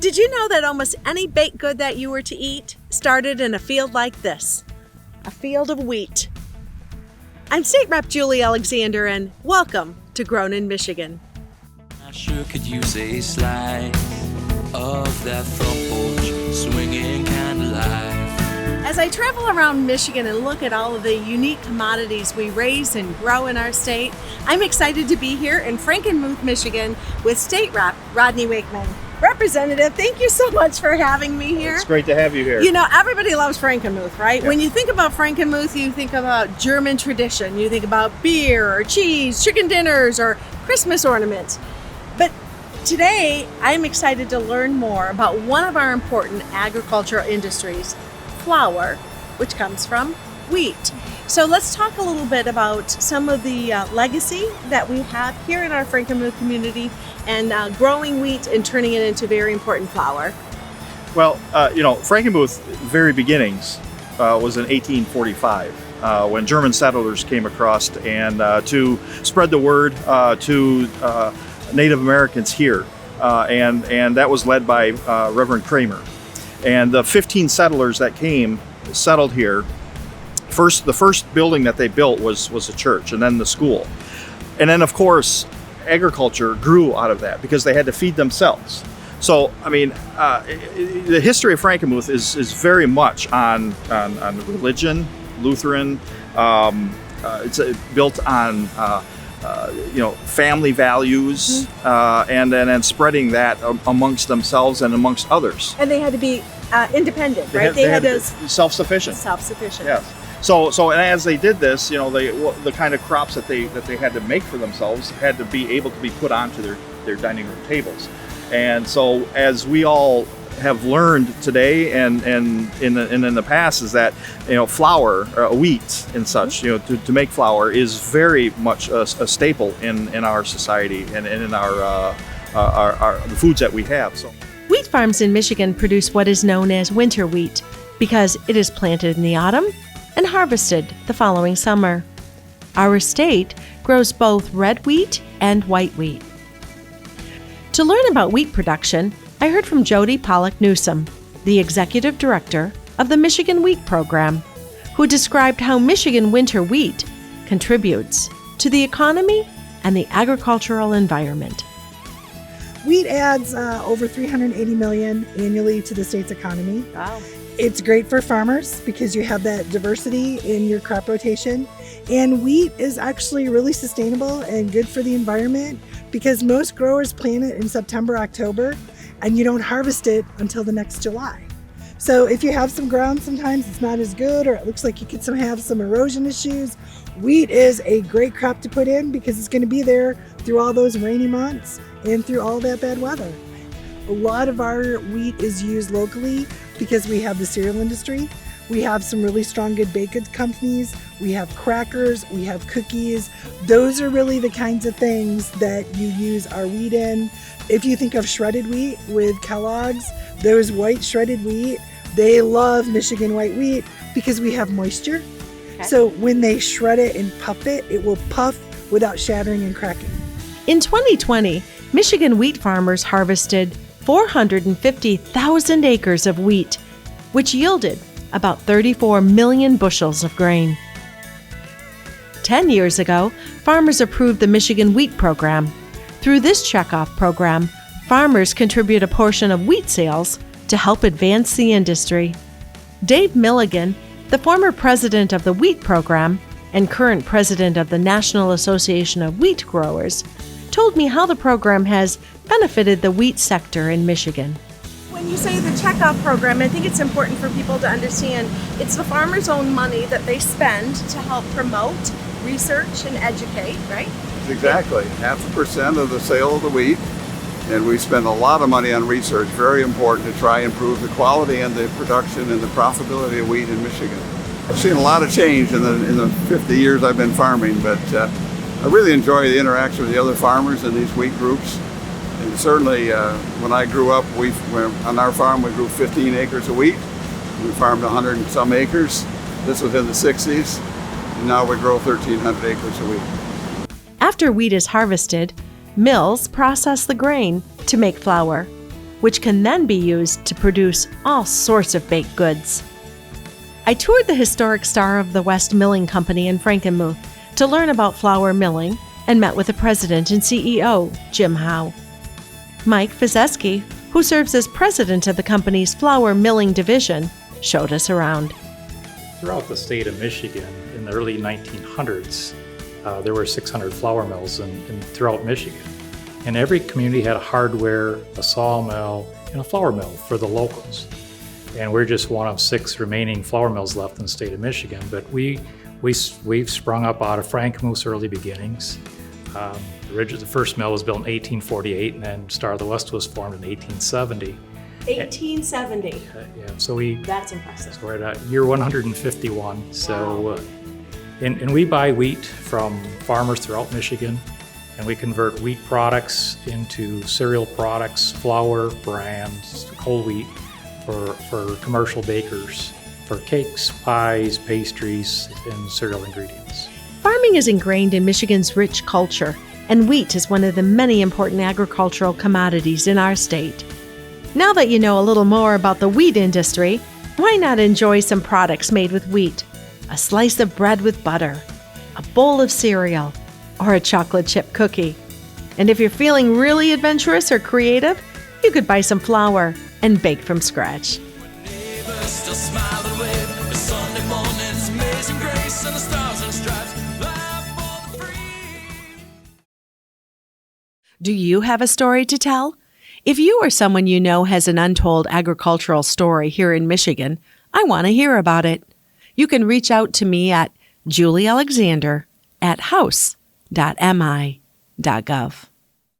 Did you know that almost any baked good that you were to eat started in a field like this? A field of wheat. I'm State Rep Julie Alexander, and welcome to Grown in Michigan. I sure could use a slide of that front porch swinging kind of life. As I travel around Michigan and look at all of the unique commodities we raise and grow in our state, I'm excited to be here in Frankenmuth, Michigan with State Rep Rodney Wakeman. Representative, thank you so much for having me here. It's great to have you here. You know, everybody loves Frankenmuth, right? Yeah. When you think about Frankenmuth, you think about German tradition. You think about beer or cheese, chicken dinners, or Christmas ornaments. But today, I'm excited to learn more about one of our important agricultural industries, flour, which comes from wheat. So let's talk a little bit about some of the legacy that we have here in our Frankenmuth community and growing wheat and turning it into very important flour. Well, Frankenmuth, very beginnings, was in 1845 when German settlers came across and to spread the word to Native Americans here. And that was led by Reverend Kramer. And the 15 settlers that settled here, the first building that they built was a church, and then the school. And then, of course, agriculture grew out of that because they had to feed themselves. So, I mean, the history of Frankenmuth is very much on religion, Lutheran. It's built on family values, and then spreading that amongst themselves and amongst others. And they had to be independent, right? They had to be self-sufficient. Self-sufficient. Yes. So and as they did this, the kind of crops that they had to make for themselves had to be able to be put onto their dining room tables. And so, as we all have learned today and in the past, is that flour, wheat and such, to make flour is very much a staple in our society and in our the foods that we have. So, wheat farms in Michigan produce what is known as winter wheat because it is planted in the autumn and harvested the following summer. Our state grows both red wheat and white wheat. To learn about wheat production, I heard from Jody Pollock Newsom, the executive director of the Michigan Wheat Program, who described how Michigan winter wheat contributes to the economy and the agricultural environment. Wheat adds over $380 million annually to the state's economy. Wow. It's great for farmers because you have that diversity in your crop rotation. And wheat is actually really sustainable and good for the environment because most growers plant it in September, October, and you don't harvest it until the next July. So if you have some ground, sometimes it's not as good, or it looks like you could have some erosion issues. Wheat is a great crop to put in because it's going to be there through all those rainy months and through all that bad weather. A lot of our wheat is used locally because we have the cereal industry. We have some really strong good baked goods companies. We have crackers, we have cookies. Those are really the kinds of things that you use our wheat in. If you think of shredded wheat with Kellogg's, those white shredded wheat, they love Michigan white wheat because we have moisture. Okay. So when they shred it and puff it, it will puff without shattering and cracking. In 2020, Michigan wheat farmers harvested 450,000 acres of wheat, which yielded about 34 million bushels of grain. 10 years ago, farmers approved the Michigan Wheat Program. Through this checkoff program, farmers contribute a portion of wheat sales to help advance the industry. Dave Milligan, the former president of the Wheat Program and current president of the National Association of Wheat Growers, told me how the program has benefited the wheat sector in Michigan. When you say the checkoff program, I think it's important for people to understand it's the farmers' own money that they spend to help promote, research, and educate, right? Exactly. 0.5% of the sale of the wheat. And we spend a lot of money on research, very important to try and improve the quality and the production and the profitability of wheat in Michigan. I've seen a lot of change in the 50 years I've been farming, but I really enjoy the interaction with the other farmers in these wheat groups. And certainly when I grew up, on our farm we grew 15 acres of wheat. We farmed 100 and some acres. This was in the 60s. And now we grow 1,300 acres of wheat. After wheat is harvested, mills process the grain to make flour. which can then be used to produce all sorts of baked goods. I toured the historic Star of the West Milling Company in Frankenmuth to learn about flour milling and met with the president and CEO, Jim Howe. Mike Fizeski, who serves as president of the company's flour milling division, showed us around. Throughout the state of Michigan in the early 1900s, there were 600 flour mills throughout Michigan. And every community had a hardware, a sawmill, and a flour mill for the locals. And we're just one of 6 remaining flour mills left in the state of Michigan. But we've sprung up out of Frankenmuth's early beginnings. The first mill was built in 1848, and then Star of the West was formed in 1870. 1870. That's impressive. So we're at year 151. So, and we buy wheat from farmers throughout Michigan, and we convert wheat products into cereal products, flour, brands, whole wheat for commercial bakers, for cakes, pies, pastries, and cereal ingredients. Farming is ingrained in Michigan's rich culture, and wheat is one of the many important agricultural commodities in our state. Now that you know a little more about the wheat industry, why not enjoy some products made with wheat? A slice of bread with butter, a bowl of cereal, or a chocolate chip cookie. And if you're feeling really adventurous or creative, you could buy some flour and bake from scratch. Neighbors still smile and wave. It's Sunday morning's amazing grace and the stars and stripes. Life for the free. Do you have a story to tell? If you or someone you know has an untold agricultural story here in Michigan, I want to hear about it. You can reach out to me at juliealexander@house.mi.gov.